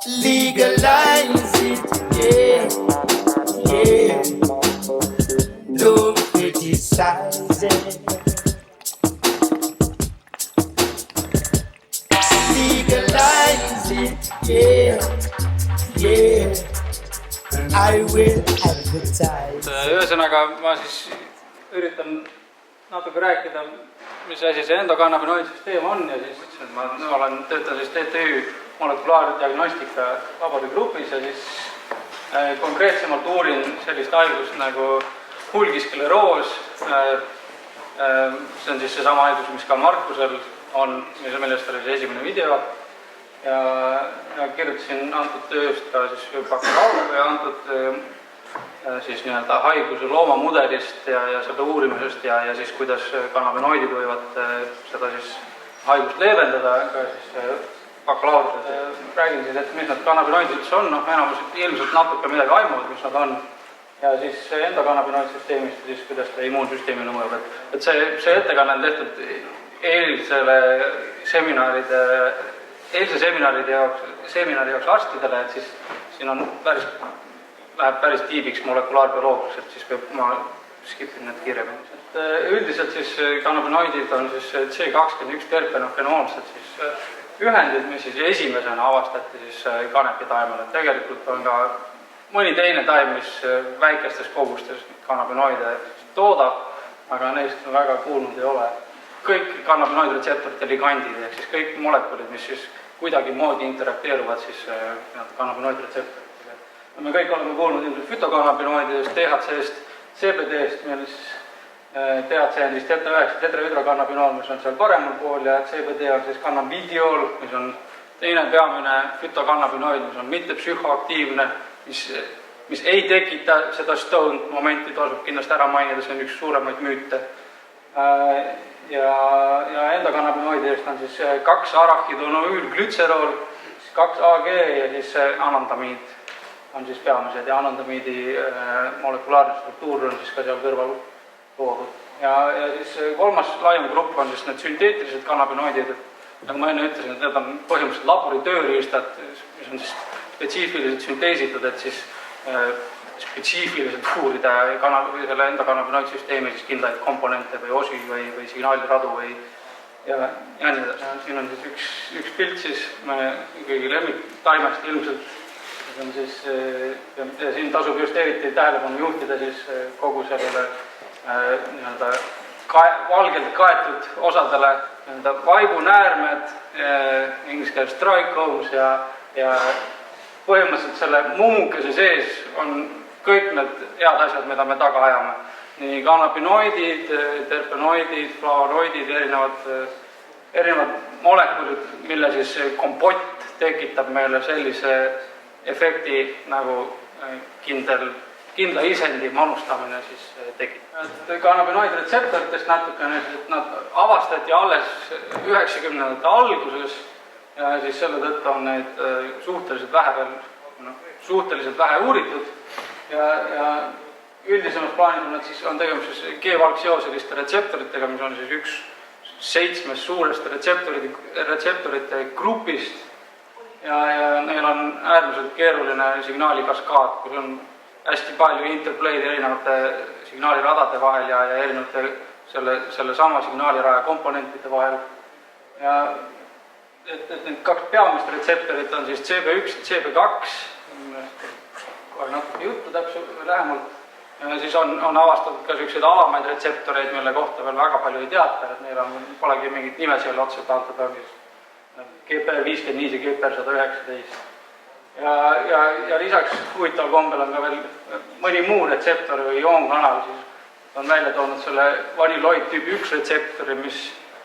Legalize it, yeah, yeah. Don't criticize it. Legalize it, yeah, yeah. I will advertise. Ühesõnaga, ma siis üritan natuke rääkida, mis asi see endokannabinoidsüsteem on ja siis ma töötan siis TTÜ molekulaardiagnostika vabade grupis ja siis konkreetsemalt uurin sellist haigust nagu hulgiskleroos. See on siis seesama haigus, mis ka Markusel on, millest oli see esimene video. Ja kirjutasin antud tööst ka siis bakalaureuseõppe ja antud siis nii-öelda haiguse loomamudelist ja selle uurimisest ja siis kuidas kannabinoidid võivad seda siis haigust leevendada ka siis bakalaureuse. Räägin siis, et mis nad kannabinoidid üldse on, enamus ilmselt natuke midagi aimuvad, mis nad on. Ja siis endokannabinoidsüsteemist ja siis kuidas ta immuunsüsteemile mõjub. Et see ettekanne on tehtud eilse seminaride jaoks arstidele, et siis siin on läheb päris tiibiks molekulaarbioloogiks, et siis ma skipin need kiiremini. Üldiselt siis kannabinoidid on siis C21 terpenofenoolsed siis ühendid, mis siis esimesena avastati siis kanepitaimel. Tegelikult on ka mõni teine taim, mis väikestes kogustes kannabinoide toodab, aga neist väga kuulnud ei ole. Kõik kannabinoidretseptorid ja ligandid, ehk siis kõik molekulid, mis siis kuidagi moodi interakteeruvad siis kannabinoidretseptorid. Me kõik oleme kuulnud ilmselt fütokannabinoididest, THC-st, CBD-st, mis THC on siis tetra-9 tetrahüdrokannabinool, mis on seal paremal pool ja CBD on siis cannabidiol, mis on teine peamine fütokannabinoid, mis on mitte psühhoaktiivne, mis ei tekita seda stone momenti, tasub kindlasti ära mainida, see on üks suuremaid müüte. Ja endokannabinoididest on siis 2 arachidonolglütserool, 2 AG ja siis anandamiid on siis peamised ja anandamiidi molekulaarne struktuur on siis ka seal kõrval toodud. Ja siis kolmas laiem grupp on siis need sünteetilised kannabinoidid, nagu ma enne ütlesin, et need on põhimõtteliselt laboritööriistad, mis on siis spetsiifiliselt sünteesitud, et siis spetsiifiliselt uurida selle endokannabinoidsüsteemi siis kindlaid komponente või osi või signaaliradu või ja nii edasi. Siin on siis üks pilt siis kõigi lemmiktaimest ilmselt. Ja siin tasub just eriti tähelepanu juhtida siis kogu sellele valgelt kaetud osadele vaibunäärmed, inglise keeles trichomes ja põhimõtteliselt selle mummukese sees on kõik need head asjad, mida me taga ajame. Nii kannabinoidid, terpenoidid, flavonoidid, erinevad molekulid, mille siis kompott tekitab meile sellise efekti nagu kindla isendi manustamine siis tekitab. Kannabinoidretseptoritest natukene, et nad avastati alles 90ndate alguses ja siis selle tõttu on neid suhteliselt vähe uuritud ja üldisemas plaanis on tegemist G-valgseoseliste retseptoritega, mis on siis üks 7 suurest retseptorite grupist ja neil on äärmiselt keeruline signaalikaskaad, kus on hästi palju interplay'd erinevate signaaliradade vahel ja erinevate selle sama signaaliraja komponentide vahel. Ja need 2 peamist retseptorit on siis CB1 ja CB2, kohe natuke juttu täpselt lähemalt. Ja siis on avastatud ka selliseid alamaid retseptoreid, mille kohta veel väga palju ei teata, et neil polegi mingit nime seal otseselt antud, on siis GPR55 ja GPR119. Ja lisaks huvitaval kombel on ka veel mõni muu retseptor või ioonkanal, siis on välja toonud selle vaniloid tüüp 1 retseptori,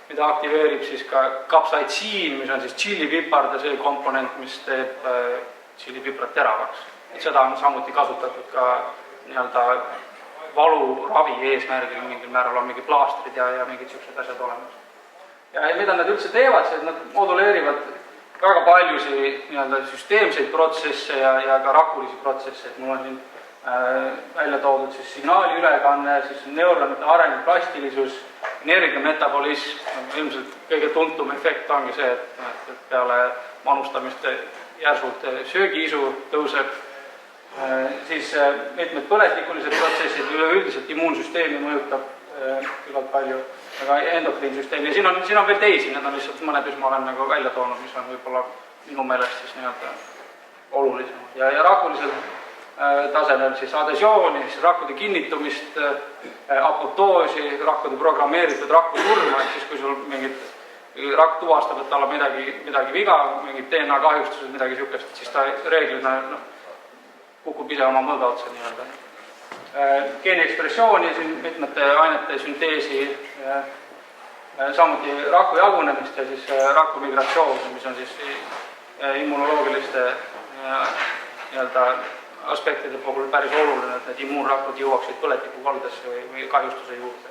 mida aktiveerib siis ka kapsaitsiin, mis on siis tšillipiparde see komponent, mis teeb tšillipiprat teravaks. Seda on samuti kasutatud ka valuravi eesmärgil, mingil määral on mingi plaastrid ja mingid sellised asjad olemas. Ja mida nad üldse teevad, see, et nad moduleerivad väga paljusi süsteemseid protsesse ja ka rakulisi protsesse, et mul on siin välja toodud siis signaali ülekanne, siis neuronite areng, plastilisus, energiametabolism, ilmselt kõige tuntum efekt ongi see, et peale manustamist järsult söögiisu tõuseb, siis mitmed põletikulised protsessid üleüldiselt immuunsüsteemi mõjutab küllalt palju, aga endokriinsüsteemi ja siin on veel teisi, need on lihtsalt mõned, mis ma olen nagu välja toonud, mis on võib-olla minu meelest siis nii-öelda olulisemad. Ja rakulisel tasemel siis adhesiooni, siis rakkude kinnitumist, apoptoosi, rakkude programmeeritud rakkusurma, et siis kui sul mingid rakk tuvastab, et tal on midagi viga, mingid DNA kahjustused, midagi niisugust, siis ta reeglina kukub ise oma mõõga otsa nii-öelda. Geeni ekspressiooni, mitmete ainete sünteesi, samuti raku jagunemist ja siis raku migratsiooni, mis on siis immunoloogiliste nii-öelda aspektide puhul päris oluline, et need immuunrakud jõuaksid põletikukaldesse või kahjustuse juurde.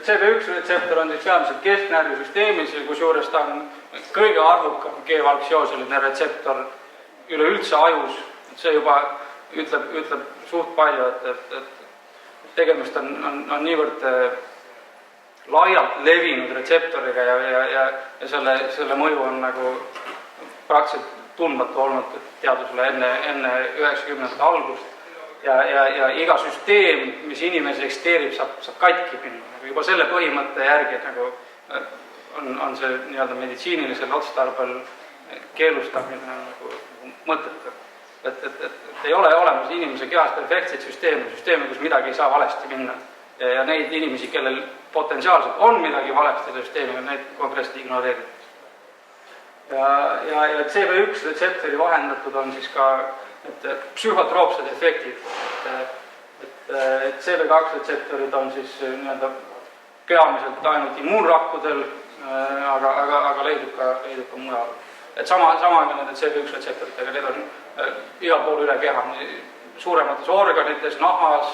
CB1 retseptor on siis peamiselt kesknärvisüsteemis, kus juures ta on kõige arvukam G-valgsiooseline retseptor üleüldse ajus. See juba ütleb suht palju, et tegemist on niivõrd laialt levinud retseptoriga ja selle mõju on nagu praktiliselt tundmatu olnud teadusele enne 90. algust. Ja iga süsteem, mis inimese eksisteerib, saab katki minna. Juba selle põhimõtte järgi nagu on see nii-öelda meditsiinilisel otstarbel keelustamine nagu mõttetu. Et ei ole olemas inimese kehas perfektseid süsteeme, kus midagi ei saa valesti minna. Ja neid inimesi, kellel potentsiaalselt on midagi valesti süsteemiga, neid konkreetselt ignoreeritakse. Ja CB1 retseptori vahendatud on siis ka psühhotroopsed efektid. Et CB2 retseptorid on siis nii-öelda peamiselt ainult immuunrakkudel, aga leidub ka mujal. Et sama nende CB1 retseptoritega, need on igal pool üle keha, suuremates organites, nahas,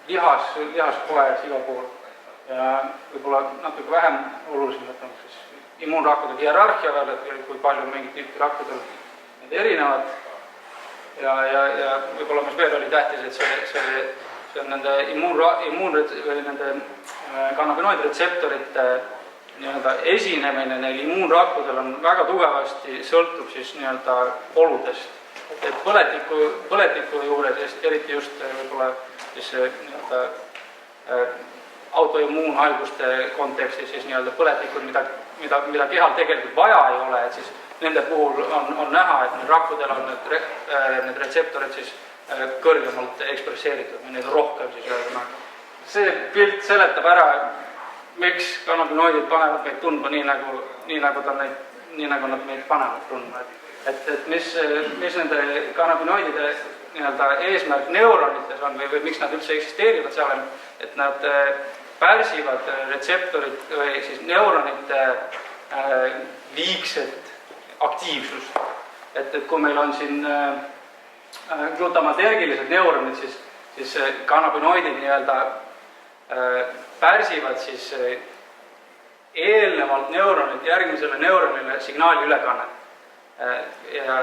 lihaspoes, igal pool. Ja võib-olla natuke vähem olulisemalt on siis immuunrakkude hierarhia veel, et kui palju mingid tüüpi rakkudel need erinevad. Ja võib-olla mis veel oli tähtis, et see on nende kannabinoidretseptorite nii-öelda esinemine neil immuunrakkudel on väga tugevasti sõltub siis nii-öelda oludest. Et põletiku juures, eriti just võib-olla siis nii-öelda autoimmuunhaiguste kontekstis siis nii-öelda põletikud, mida kehal tegelikult vaja ei ole, et siis nende puhul on näha, et neil rakkudel on need retseptorid siis kõrgemalt ekspresseeritud või neid on rohkem siis öelda. See pilt seletab ära, miks kannabinoidid panevad meid tundma nii nagu nad meid panevad tundma. Et mis nende kannabinoidide nii-öelda eesmärk neuronites on või miks nad üldse eksisteerivad seal, et nad pärsivad retseptorid või siis neuronite liigset aktiivsust. Et kui meil on siin glutamatergilised neuronid, siis kannabinoidid nii-öelda pärsivad siis eelnevalt neuronilt järgmisele neuronile signaali ülekannet. Ja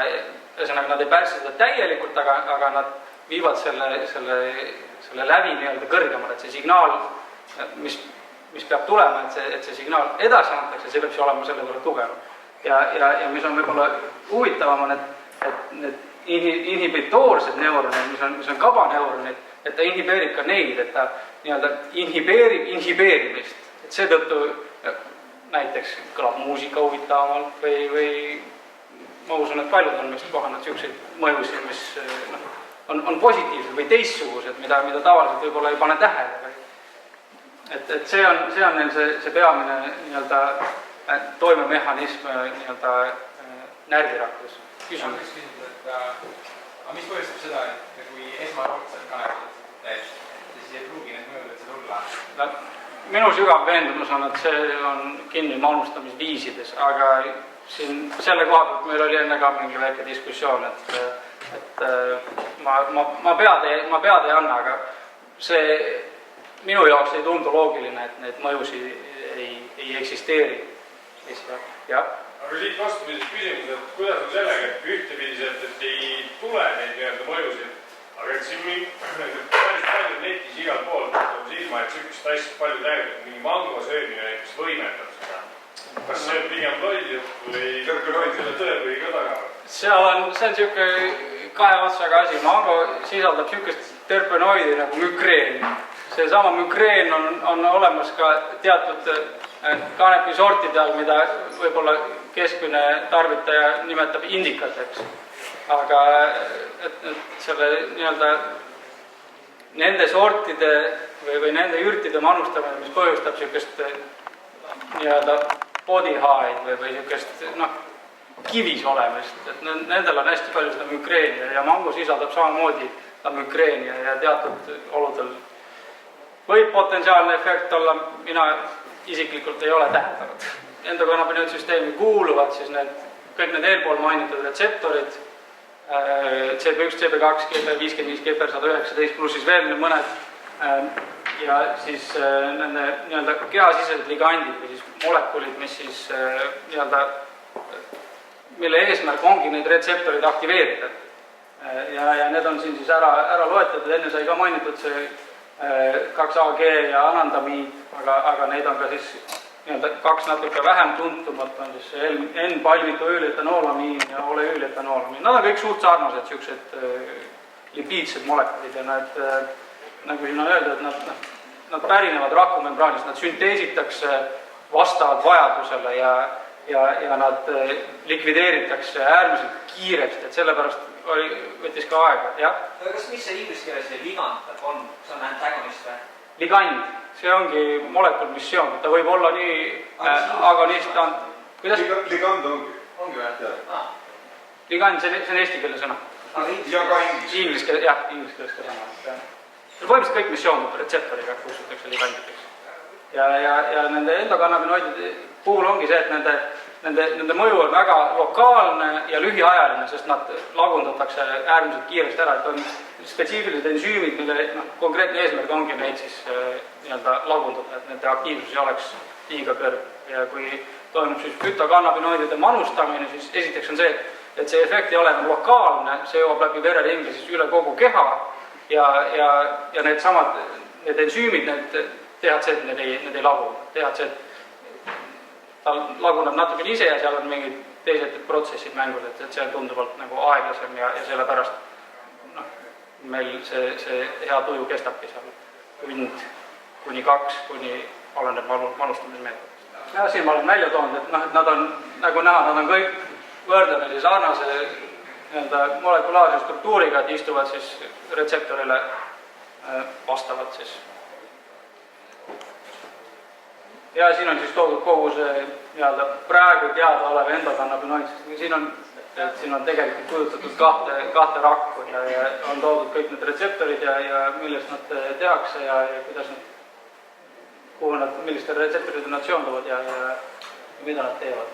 ühesõnaga nad ei pärsi seda täielikult, aga nad viivad selle läbi nii-öelda kõrgemale, et see signaal, mis peab tulema, et see signaal edasi antakse, see peab olema selle võrra tugevam. Ja mis on võib-olla huvitavam on, et need inhibitoorsed neuronid, mis on kabaneuronid, et ta inhibeerib ka neid, et ta nii-öelda inhibeerib inhibeerimist. Et seetõttu näiteks kõlab muusika huvitavamalt või ma usun, et paljud on meist kohanud selliseid mõjusid, mis on positiivsed või teistsugused, mida tavaliselt võib-olla ei pane tähele. Et see on neil see peamine nii-öelda toimemehhanism nii-öelda närvirakkus. Küsimus, et mis põhjustab seda, et kui esmaroodselt kanepid, siis ei pruugi need mõjud tulla? Minu sügav veendumus on, et see on kinni manustamisviisides, aga siin selle koha pealt meil oli enne ka mingi väike diskussioon, et ma pead ei anna, aga see minu jaoks ei tundu loogiline, et need mõjusid ei eksisteeri. Jah? Aga siit vastupidises küsimus, et kuidas on sellega, et ühtepidiselt, et ei tule neid nii-öelda mõjusid, aga et siin päris palju netis igal pool on silma, et sükest asja palju täielikult, mingi mango söömine näiteks võimendab seda. kas see on pigem loll jutt või selle tõepõhiga taga? see on niisugune kahe otsaga asi. Mango sisaldab niisugust terpenoidi nagu mükreen. Seesama mükreen on olemas ka teatud kanepisortide all, mida võib-olla keskmine tarvitaja nimetab indikateks. Aga selle nii-öelda nende sortide või nende ürtide manustamine, mis põhjustab niisugust nii-öelda body high või niisugust kivis olemist, et nendel on hästi palju seda mükreeni ja mango sisaldab samamoodi mükreeni ja teatud oludel võib potentsiaalne efekt olla, mina isiklikult ei ole tähendanud. Endokannabinoidsüsteemi kuuluvad siis kõik need eelpool mainitud retseptorid, CB1, CB2, GB55, GB119 pluss siis veel mõned ja siis nende nii-öelda kehasisesed ligandid või siis molekulid, mis siis nii-öelda mille eesmärk ongi neid retseptorid aktiveerida. Ja need on siin siis ära loetletud, enne sai ka mainitud see 2AG ja anandamiid, aga neid on ka siis nii-öelda kaks natuke vähem tuntumat, on siis N-palmitoüületanolamiin ja oleüületanolamiin. Nad on kõik suht sarnased, niisugused lipiidsed molekulid ja nad, nagu siin on öeldud, nad pärinevad rakumembraanist, nad sünteesitakse vastavalt vajadusele ja nad likvideeritakse äärmiselt kiiresti, et sellepärast võttis ka aega, jah. Aga mis see inglise keeles see ligand on? See on antagonist või? Ligand, see ongi molekul, mis seondub, ta võib olla nii agonist, kuidas? Ligand ongi. Ongi või? Ligand, see on eesti keele sõna. Ja ka inglise keele. Jah, inglise keeles ka sõna. Põhimõtteliselt kõik, mis seondub retseptoriga, kutsutakse ligandideks. Ja nende endokannabinoidide puhul ongi see, et nende mõju on väga lokaalne ja lühiajaline, sest nad lagundatakse äärmiselt kiiresti ära, et on spetsiifilised ensüümid, mille konkreetne eesmärk ongi neid siis nii-öelda lagundada, et nende aktiivsus ei oleks liiga kõrge. Ja kui toimub siis fütokannabinoidide manustamine, siis esiteks on see, et see efekt ei ole lokaalne, see jõuab läbi vereringi siis üle kogu keha ja need ensüümid, need THC, need ei lagunda. THC ta laguneb natuke ise ja seal on mingid teised protsessid mängus, et see on tunduvalt nagu aeglasem ja sellepärast meil see hea tuju kestabki seal tund kuni 2, kuni oleneb manustamismeetodist. Ja siin ma olen välja toonud, et nad on, nagu näha, nad on kõik võrdlemisi sarnase molekulaarse struktuuriga, et istuvad siis retseptorile vastavalt siis. Ja siin on siis toodud kogu see praegu teada olev endokannabinoid, sest siin on tegelikult kujutatud kahte rakku ja on toodud kõik need retseptorid ja millest nad tehakse ja kuidas nad, millistele retseptorid nad seonduvad ja mida nad teevad.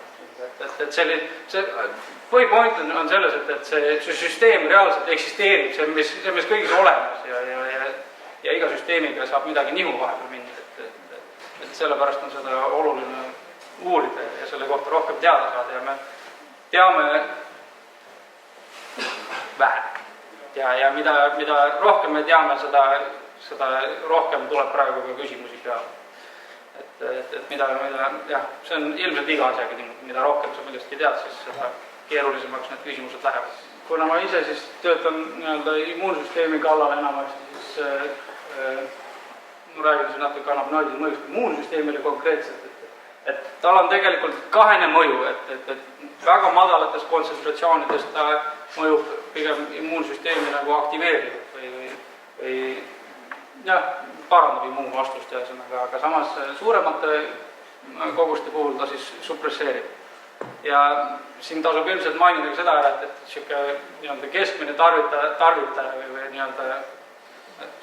Et see põhipoint on selles, et see süsteem reaalselt eksisteerib, see on mis kõigis olemas ja iga süsteemiga saab midagi nihu vahepeal minna. Et sellepärast on seda oluline uurida ja selle kohta rohkem teada saada ja me teame vähe. Ja mida rohkem me teame, seda rohkem tuleb praegu ka küsimusi peale. Et mida, jah, see on ilmselt iga asjaga, mida rohkem sa millestki tead, siis seda keerulisemaks need küsimused lähevad. Kuna ma ise siis töötan immuunsüsteemi kallal enamasti, siis ma räägin siin natuke kannabinoidide mõjust immuunsüsteemile konkreetselt, et tal on tegelikult kahene mõju, et väga madalates kontsentratsioonides ta mõjub pigem immuunsüsteemi nagu aktiveerivalt või parandab immuunvastust ja sõnaga, aga samas suuremate koguste puhul ta siis supresseerib. Ja siin tasub ilmselt mainida ka seda ära, et keskmine tarvitaja või nii-öelda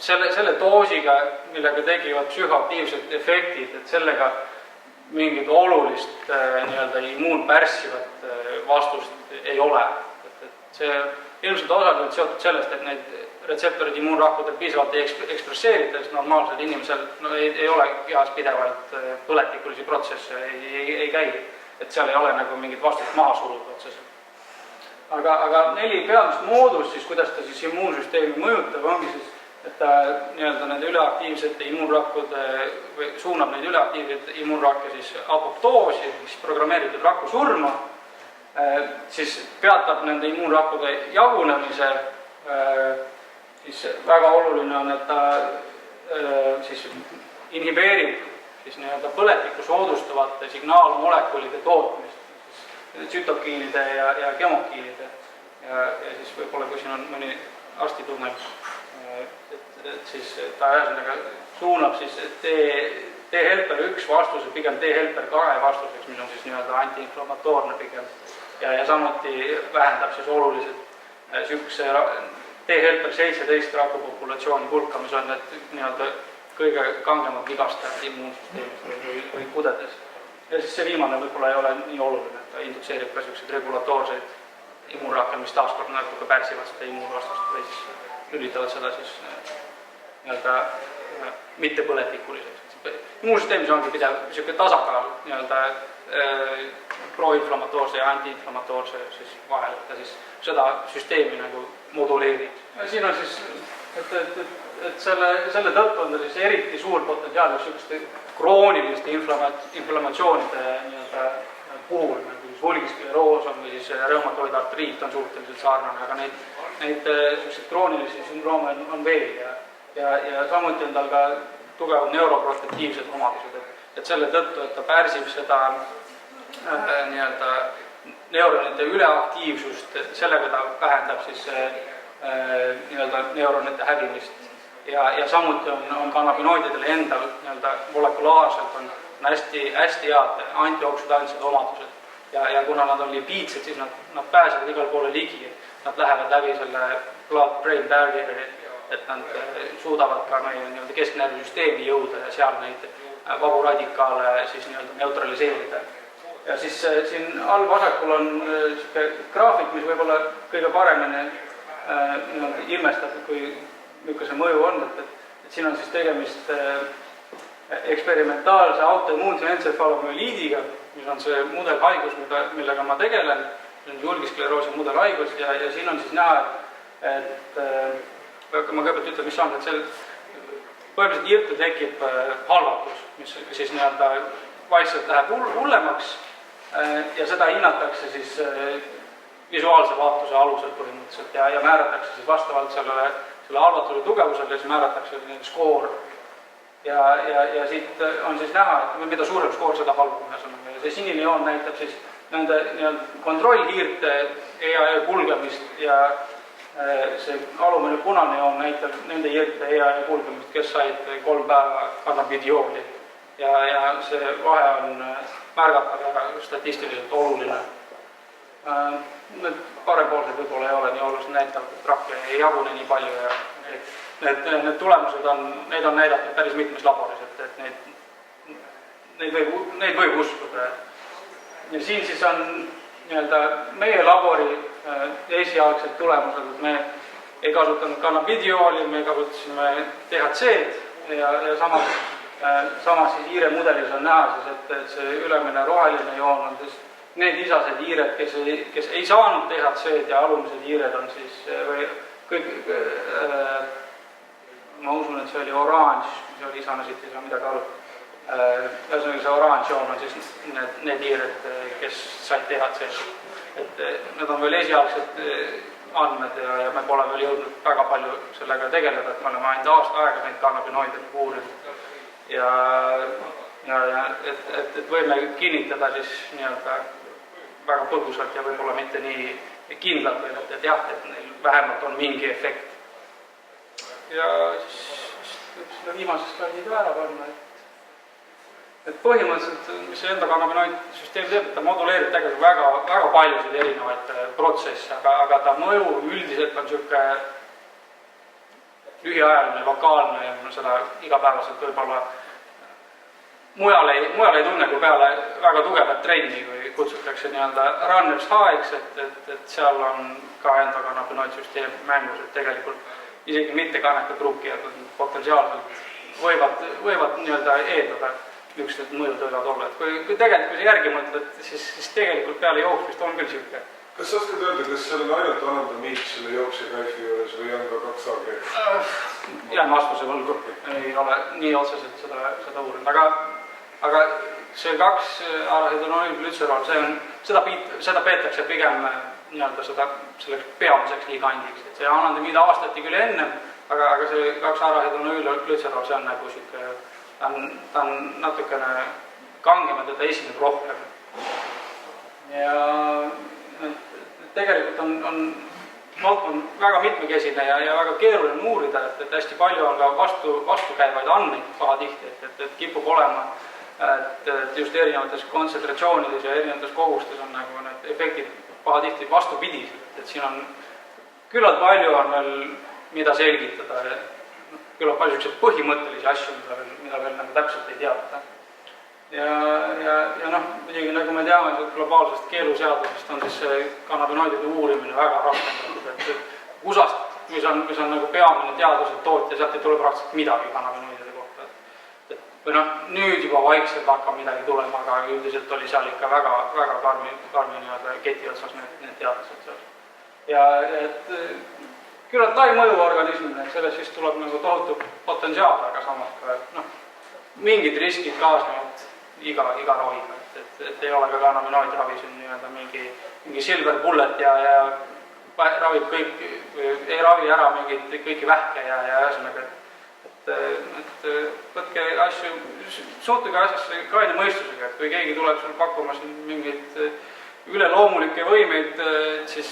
selle doosiga, millega tegivad psühhoaktiivsed efektid, et sellega mingit olulist immuunpärssivat vastust ei ole. Et see ilmselt osaliselt seotud sellest, et neid retseptorid immuunrakkudel piisavalt ei ekspresseerita, sest normaalsel inimesel ei ole kehas pidevalt põletikulisi protsesse, ei käi. Et seal ei ole nagu mingit vastust maha suruda otseselt. Aga 4 peamist moodust, siis kuidas ta siis immuunsüsteemi mõjutab, ongi siis et ta nii-öelda nende üleaktiivsete immuunrakkude või suunab neid üleaktiivseid immuunrakke siis apoptoosi, siis programmeeritud raku surma, siis peatab nende immuunrakkude jagunemise, siis väga oluline on, et ta siis inhibeerib siis nii-öelda põletikku soodustavate signaalmolekulide tootmist, siis tsütokiinide ja kemokiinide ja siis võib-olla, kui siin on mõni arsti tunneb, et siis ta ühesõnaga suunab siis T-helper 1 vastuse pigem T-helper 2 vastuseks, mis on siis nii-öelda antiinflamatoorne pigem ja samuti vähendab siis oluliselt sükse T-helper 17 rakupopulatsiooni hulka, mis on need nii-öelda kõige kangemad vigastajad immuunsüsteemis või kudedes. Ja siis see viimane võib-olla ei ole nii oluline, et ta indutseerib ka selliseid regulatoorseid immuunrakke, mis taaskord natuke pärsivad seda immuunvastust või siis lülitavad seda siis nii-öelda mittepõletikuliseks. Immuunsüsteemis ongi pidev niisugune tasakaal nii-öelda proinflamatoorse ja antiinflamatoorse siis vahel, et ta siis seda süsteemi nagu moduleerib. Ja siin on siis, et selle tõttu on ta siis eriti suur potentsiaal niisuguste krooniliste inflammatsioonide nii-öelda puhul, nagu siis vulgiskleroos on või siis reumatoidartriit on suhteliselt sarnane, aga neid kroonilisi sündroome on veel ja samuti on tal ka tugevad neuroprotektiivsed omadused, et selle tõttu, et ta pärsib seda nii-öelda neuronite üleaktiivsust, sellega ta vähendab siis nii-öelda neuronite hävimist ja samuti on kannabinoididele endal nii-öelda molekulaarselt on hästi head antioksidantsed omadused ja kuna nad on lipiidsed, siis nad pääsevad igal poole ligi, nad lähevad läbi selle blood-brain barrieri, et nad suudavad ka meie nii-öelda kesknärvisüsteemi jõuda ja seal neid vabu radikaale siis nii-öelda neutraliseerida. Ja siis siin all vasakul on niisugune graafik, mis võib-olla kõige paremini ilmestab, kui niisugune see mõju on, et siin on siis tegemist eksperimentaalse autoimmuunse entsefalomüeliidiga, mis on see mudelhaigus, millega ma tegelen, see on vulgiskleroosi mudelhaigus ja siin on siis näha, et ma kõigepealt ütlen, mis on, et see põhimõtteliselt irtu tekib halvatus, mis siis nii-öelda vaikselt läheb hullemaks ja seda hinnatakse siis visuaalse vaatuse alusel põhimõtteliselt ja määratakse siis vastavalt selle halvatuse tugevusele ja siis määratakse skoor. Ja siit on siis näha, et mida suurem skoor, seda halvem. See sinine joon näitab siis nende kontrollhiirte EAE kulgemist ja see alumine punane joon näitab nende hiirte EAE kulgemist, kes said 3 päeva kannabidiooli. Ja see vahe on märgatav ja statistiliselt oluline. Need parempoolsed võib-olla ei ole nii oluliselt näitavad, et rakke ei jagune nii palju ja need tulemused neid on näidatud päris mitmes laboris, et neid võib uskuda. Ja siin siis on nii-öelda meie labori esialgsed tulemused, et me ei kasutanud kannabidiooli, me kasutasime THC-d ja samas siis hiire mudelis on näha siis, et see ülemine roheline joon on siis need isased hiired, kes ei saanud THC-d ja alumised hiired on siis või kõik ma usun, et see oli oranž, see oli isana, siit ei saa midagi aru. Ühesõnaga see oranž joon on siis need hiired, kes said THC-d. Et need on veel esialgsed andmed ja me pole veel jõudnud väga palju sellega tegeleda, et me oleme ainult aasta aega neid kannabinoide uurinud. Et võime kinnitada siis nii-öelda väga põgusalt ja võib-olla mitte nii kindlalt veel, et jah, et neil vähemalt on mingi efekt. Ja siis võib selle viimase slaidi ka ära panna, et põhimõtteliselt, mis see enda kannabinoidsüsteem teeb, et ta moduleerib tegelikult väga paljusid erinevaid protsesse, aga ta mõju üldiselt on niisugune lühiajaline, lokaalne ja seda igapäevaselt võib-olla mujal ei tunne kui peale väga tugevat trenni, kui kutsutakse nii-öelda runners high'ks, et seal on ka enda kannabinoidsüsteem mängus, et tegelikult isegi mitte kannekad rukkijad potentsiaalselt võivad nii-öelda eeldada niisugused mõjud võivad olla. Et kui tegelikult, kui see järgi mõtled, siis tegelikult peale jooksmist on küll niisugune Kas sa oskad öelda, kas seal on ainult anandamiid selle jooksjakaifi juures või on ka 2A-g? Jään vastuse võlgu, ei ole nii otseselt seda uurinud, aga see 2-arahidonolüülglütserool, seda peetakse pigem selleks peamiseks liigandiks. See anandamiid avastati küll enne, aga see 2-arahidonolüülglütserool, see on nagu siuke, ta on natukene kangem ja teda esineb rohkem. Ja tegelikult on valdkond väga mitmekesine ja väga keeruline uurida, et hästi palju on ka vastukäivaid andmeid pahatihti, et kipub olema, et just erinevates kontsentratsioonides ja erinevates kogustes on nagu need efektid pahatihti vastupidised, et siin on küllalt palju on veel mida selgitada, küllalt palju selliseid põhimõttelisi asju, mida veel nagu täpselt ei teata. Ja muidugi nagu me teame, globaalsest keeluseadusest on siis kannabinoidide uurimine väga rakendatud, et USA-st, mis on nagu peamine teaduse tootja, sealt ei tule praktiliselt midagi kannabinoidide kohta. Või nüüd juba vaikselt hakkab midagi tulema, aga üldiselt oli seal ikka väga karmi keti otsas need teadlased seal. Ja et küllalt lai mõju organismile, et sellest siis tuleb nagu tohutu potentsiaal, aga samas ka mingid riskid kaasnevad iga raviga, et ei ole ka kannabinoidravi siin mingi silver bullet ja ravib kõik, ei ravi ära kõiki vähke ja ühesõnaga, et võtke asju, suhtuge asjasse kaine mõistusega, et kui keegi tuleb sul pakkuma siin mingeid üleloomulikke võimeid, siis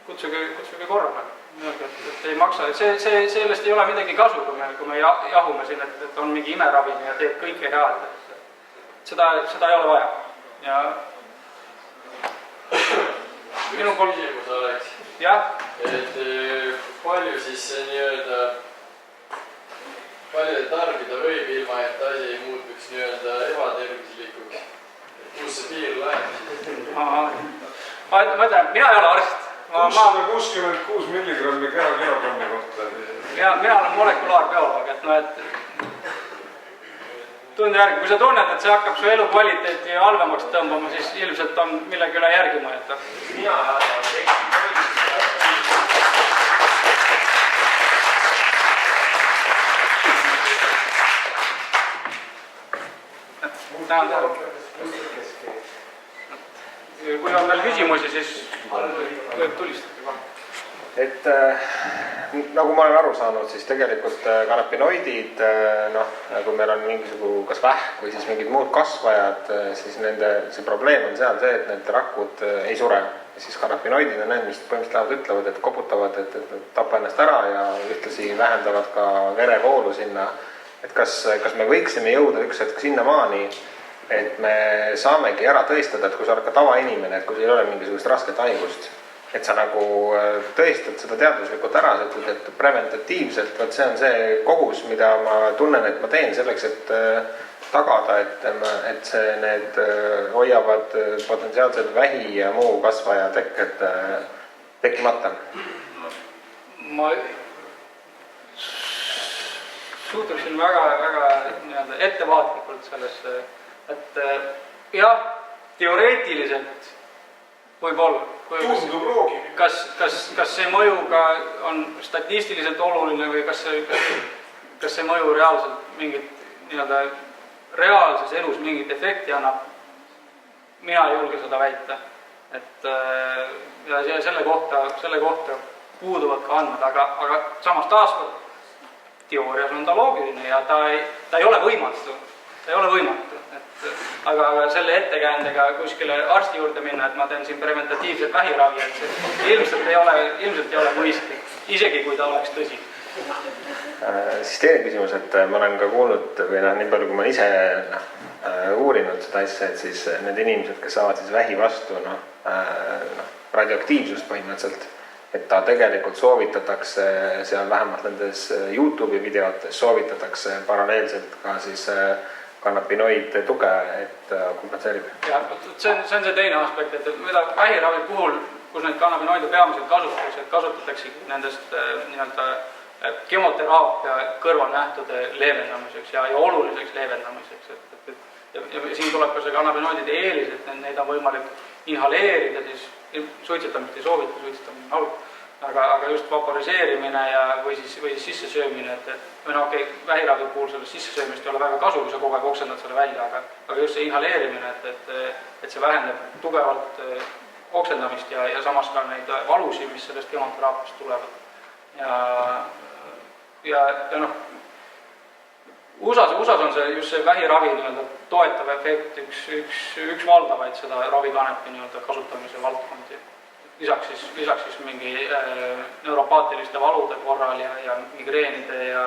kutsuge korrale. Et ei maksa, et sellest ei ole midagi kasu, kui me jahume siin, et on mingi imeravim ja teeb kõike head. Seda ei ole vaja. Ja minu küsimus oleks, et palju siis palju tarbida võib ilma, et asi ei muutuks ebatervislikuks? Kus see piir läheb? Ma ütlen, mina ei ole arst. 666 milligrammi kilogrammi kohta. Mina olen molekulaarbioloog, et tunde järgi, kui sa tunned, et see hakkab su elu kvaliteeti halvemaks tõmbama, siis ilmselt on millegi üle järgi mõelda. Mina kui on veel küsimusi, siis võib tulistada. Et nagu ma olen aru saanud, siis tegelikult kannabinoidid, kui meil on mingisugune kas vähk või siis mingid muud kasvajad, siis see probleem on seal see, et need rakud ei sure. Ja siis kannabinoidid on need, mis põhimõtteliselt ütlevad, et koputavad, et tapa ennast ära ja ühtlasi vähendavad ka verevoolu sinna. Et kas me võiksime jõuda üks hetk sinnamaani, et me saamegi ära tõestada, et kui sa oled ka tavainimene, et kui ei ole mingisugust rasket haigust, et sa nagu tõestad seda teaduslikult ära, et preventatiivselt, see on see kogus, mida ma tunnen, et ma teen selleks, et tagada, et need hoiavad potentsiaalselt vähi ja muu kasvaja tekked tekkimata. Ma suhtuksin väga ettevaatlikult sellesse, et jah, teoreetiliselt võib-olla. Tundub loogiline. Kas see mõju ka on statistiliselt oluline või kas see mõju reaalselt mingit reaalses elus mingit efekti annab? Mina ei julge seda väita. Ja selle kohta puuduvad ka andmed, aga samas taaskord teoorias on ta loogiline ja ta ei ole võimatu. Ta ei ole võimatu. Aga selle ettekäändega kuskile arsti juurde minna, et ma teen siin preventatiivset vähiravi, et see ilmselt ei ole mõistlik, isegi kui ta oleks tõsi. Siis teine küsimus, et ma olen ka kuulnud või nii palju, kui ma ise uurinud seda asja, et siis need inimesed, kes saavad siis vähi vastu radioaktiivsust põhimõtteliselt, et ta tegelikult soovitatakse seal vähemalt nendes YouTube'i videotes soovitatakse paralleelselt ka siis kannabinoid tuge, et kompenseerib. Ja, see on see teine aspekt, et mida vähiravi puhul, kus neid kannabinoide peamiselt kasutatakse nendest kemoteraapia kõrvalnähtude leevendamiseks ja oluliseks leevendamiseks. Ja siin tuleb ka see kannabinoidide eelis, et neid on võimalik inhaleerida siis suitsetamist ei soovita, suitsetamine on halb, aga just vaporiseerimine või siis sissesöömine, või no okei, vähiravi puhul sellest sissesöömist ei ole väga kasu, kui sa kogu aeg oksendad selle välja, aga just see inhaleerimine, et see vähendab tugevalt oksendamist ja samas ka neid valusi, mis sellest kemoteraapiast tulevad. Ja noh, USAs on see just see vähiravi toetav efekt üks valdavaid seda ravikanepi kasutamise valdkondi. Lisaks siis mingi neuropaatiliste valude korral ja migreenide ja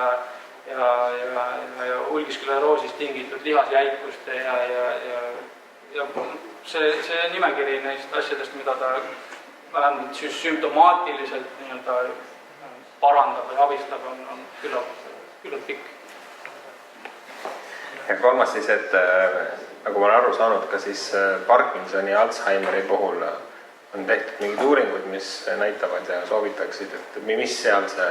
ulgiskleroosist tingitud lihasjäikuste ja see nimekiri neist asjadest, mida ta vähemalt sümptomaatiliselt parandab või abistab, on küllalt pikk. Ja kolmas siis, et nagu ma olen aru saanud, ka siis Parkinsoni ja Alzheimeri puhul on tehtud mingid uuringud, mis näitavad ja soovitaksid, et mis seal see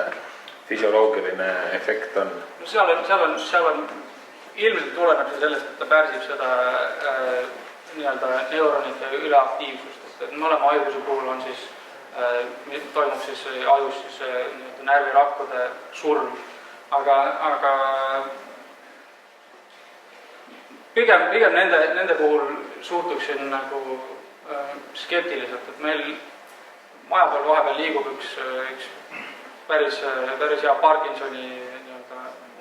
füsioloogiline efekt on? No seal on ilmselt tuleneb see sellest, et ta pärsib seda neuronide üleaktiivsust, et mõlema haiguse puhul on siis toimub siis ajus närvirakkude surm, aga pigem nende puhul suhtuksin nagu skeptiliselt, et meil maja peal vahepeal liigub üks päris hea Parkinsoni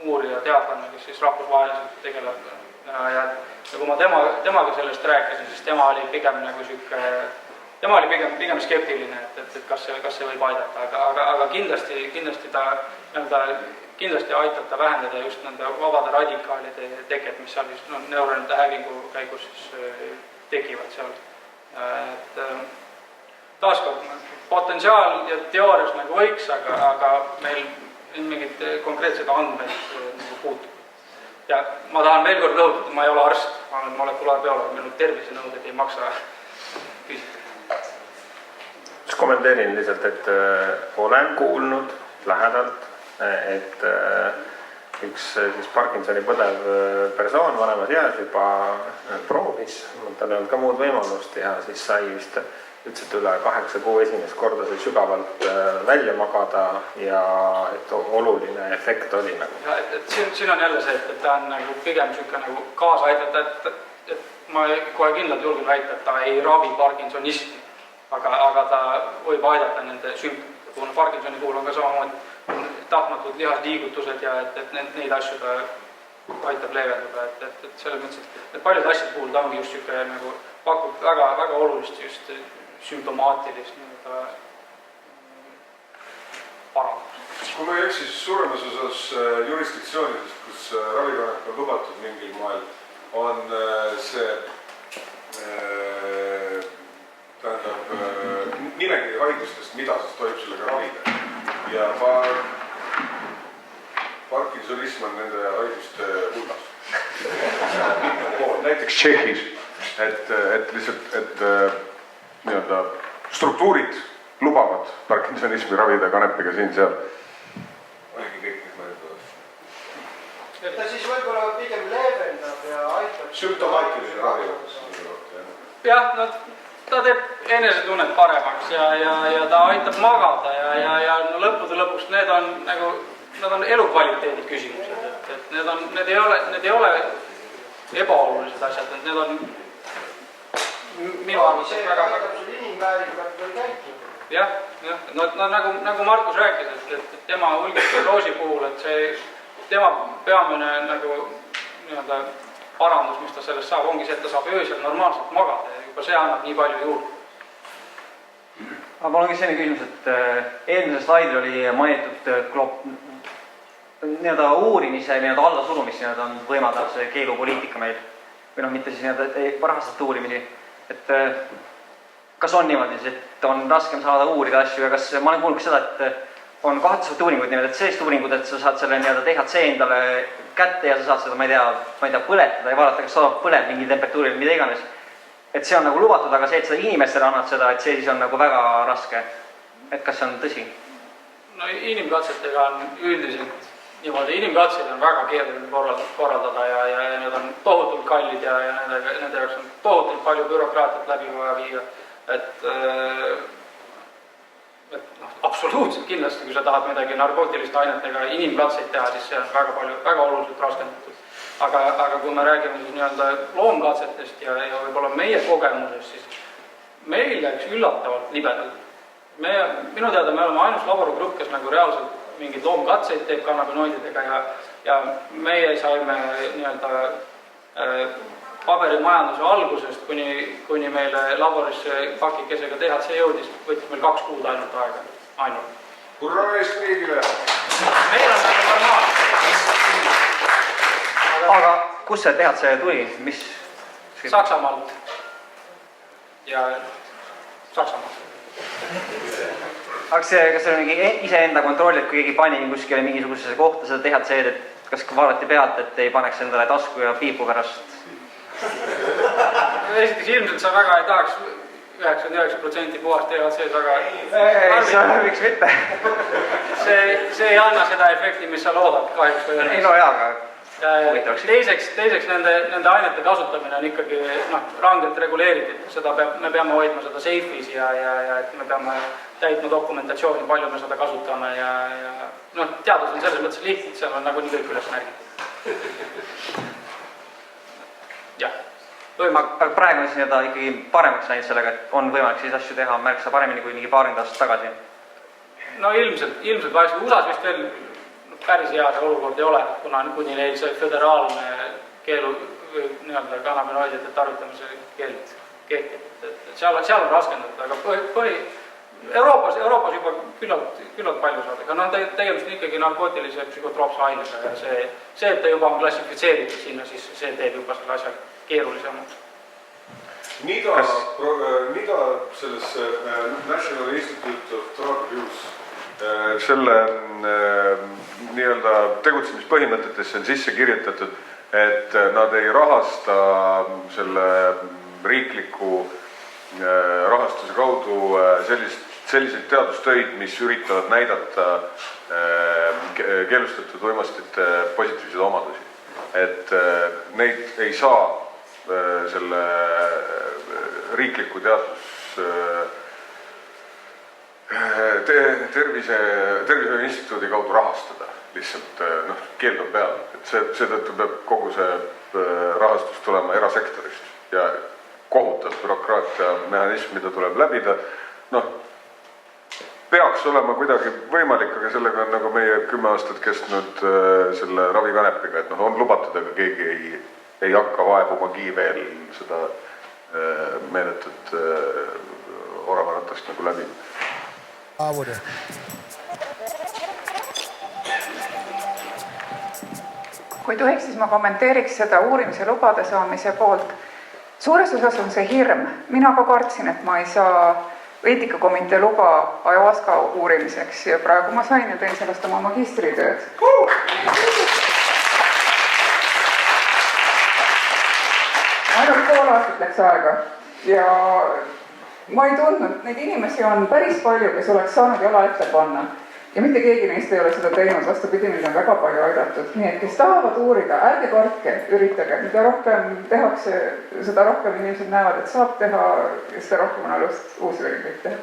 uurija teadlane, kes siis rahvusvaheliselt tegeleb ja kui ma temaga sellest rääkisin, siis tema oli pigem pigem skeptiline, et kas see võib aidata, aga kindlasti ta kindlasti aitab ta vähendada just nende vabade radikaalide teket, mis seal siis neuronide hävingu käigus siis tekivad seal. Et taaskord potentsiaal ja teoorias nagu võiks, aga meil mingid konkreetsed andmeid nagu puutub. Ja ma tahan veel kord rõhutada, et ma ei ole arst, ma olen molekulaarbioloog, minu tervisenõuded ei maksa küsida. Kommenteerin lihtsalt, et olen kuulnud lähedalt, et üks siis Parkinsoni põdev persoon vanemas eas juba proovis, tal ei olnud ka muud võimalust ja siis sai vist ütlesid üle 8 kuu esimest korda sai sügavalt välja magada ja et oluline efekt oli nagu. Ja, et siin on jälle see, et ta on nagu pigem niisugune nagu kaasa aidata, et ma kohe kindlalt julgen väita, et ta ei ravi Parkinsonismi, aga ta võib aidata nende sümptomite. Kuna Parkinsoni puhul on ka samamoodi tahtmatud lihasliigutused ja et neid asju ta aitab leevendada, et selles mõttes, et paljud asjad puhul ta ongi just niisugune nagu pakub väga olulist just sümptomaatilist parandust. Kui ma ei eksi, siis suuremas osas jurisdiktsioonidest, kus ravikanep on lubatud mingil moel, on see nimekiri haigustest, mida siis tohib sellega ravida. Ja Parkinsonism on nende haiguste hulgas. Näiteks Tšehhis, et lihtsalt struktuurid lubavad Parkinsonismi ravida kanepiga siin-seal. Oligi kõik, mis ma ütlevad. Ta siis võib-olla pigem leevendab ja aitab sümptomaatilise ravi. Jah, ta teeb enesetunnet paremaks ja ta aitab magada ja lõppude lõpuks need on elukvaliteedi küsimused, et need ei ole ebaolulised asjad, et need on minu arvates väga... See aitab sul inimväärikat või käituda. Jah, nagu Markus rääkis, et tema ulgiskleroosi puhul, et see tema peamine parandus, mis ta sellest saab, ongi see, et ta saab öösel normaalselt magada ja juba see annab nii palju juurde. Aga mul ongi selline küsimus, et eelmisel slaidil oli mainitud uurimise allasurumist on võimaldab see keelupoliitika meil või mitte siis rahastata uurimisi, et kas on niimoodi, et on raskem saada uurida asju ja kas ma olen kuulnud seda, et on kahtlaselt uuringuid niimoodi, et sellist uuringut, et sa saad selle THC endale kätte ja sa saad seda, ma ei tea, põletada ja vaadata, kas sa põled mingi temperatuuril, mida iganes, et see on nagu lubatud, aga see, et seda inimestele annad seda, et see siis on nagu väga raske, et kas see on tõsi? No inimkatsetega on üldiselt niimoodi, inimkatseid on väga keeruline korraldada ja need on tohutult kallid ja nende jaoks on tohutult palju bürokraatiat läbi vaja viia. et noh, absoluutselt kindlasti, kui sa tahad midagi narkootiliste ainetega inimkatseid teha, siis see on väga oluliselt raskendatud. Aga kui me räägime siis nii-öelda loomkatsetest ja võib-olla meie kogemusest, siis meil läks üllatavalt libedalt. Minu teada me oleme ainus laborugrupp, kes nagu reaalselt mingeid loomkatseid teeb kannabinoididega ja meie saime nii-öelda paberimajanduse algusest, kuni meile laborisse pakikesega THC jõudis, võttis meil 2 kuud ainult aega. Hurraa Eesti riigile! Meil on nagu normaalne. Aga kus see THC tuli? Mis? Saksamaalt. Ja Saksamaalt. Aga kas see on mingi iseenda kontroll, et kui keegi pani kuskile mingisugusesse kohta seda THC-d, et kas vaadati pealt, et ei paneks endale tasku ja piipu pärast? Esiteks ilmselt sa väga ei tahaks 99% puhast THC-d, aga Ei, miks mitte? see ei anna seda efekti, mis sa loodad kahjuks või õnneks. Ei, no jaa, aga Teiseks nende ainete kasutamine on ikkagi rangelt reguleeritud, me peame hoidma seda seifis ja et me peame täitma dokumentatsiooni, palju me seda kasutame ja teadus on selles mõttes lihtne, seal on nagunii kõik üles märgitud. Jah, aga praegu on seda ikkagi paremaks näinud sellega, et on võimalik siis asju teha märksa paremini kui mingi paarkümmend aastat tagasi? No ilmselt vaikselt, USA-s vist veel päris hea see olukord ei ole, kuni neil see föderaalne keelu nii-öelda kannabinoidide tarvitamise kehtib. Seal on raskendatud, aga Euroopas juba küllalt palju saadega. No tegemist ikkagi narkootilise psühhotroopse ainega ja see, et ta juba on klassifitseeritud sinna, siis see teeb juba selle asja keerulisemaks. Mida selles National Institute of Drug Abuse selle nii-öelda tegutsemispõhimõtetesse on sisse kirjutatud, et nad ei rahasta selle riikliku rahastuse kaudu selliseid teadustöid, mis üritavad näidata keelustatud uimastite positiivseid omadusi. Et neid ei saa selle riikliku tervishoiu instituudi kaudu rahastada, lihtsalt keeld on peal, et seetõttu peab kogu see rahastus tulema erasektorist ja kohutav bürokraatia mehhanism, mida tuleb läbida, peaks olema kuidagi võimalik, aga sellega on nagu meie 10 aastat kestnud selle ravikanepiga, et on lubatud, aga keegi ei hakka vaebumagi veel seda meeletut oravaratast nagu läbi. Kui tohiks, siis ma kommenteeriks seda uurimise lubade saamise poolt. Suures osas on see hirm. Mina ka kartsin, et ma ei saa eetikakomitee luba ayahuasca uurimiseks ja praegu ma sain ja teen sellest oma magistritööd. Ainult 5 aastat läks aega ja ma ei tundnud, neid inimesi on päris palju, kes oleks saanud jala ette panna ja mitte keegi neist ei ole seda teinud, vastupidi, neid on väga palju aidatud. Nii et kes tahavad uurida, ärge kartke, üritage, mida rohkem tehakse, seda rohkem inimesed näevad, et saab teha ja seda rohkem on alust uusi uuringuid teha.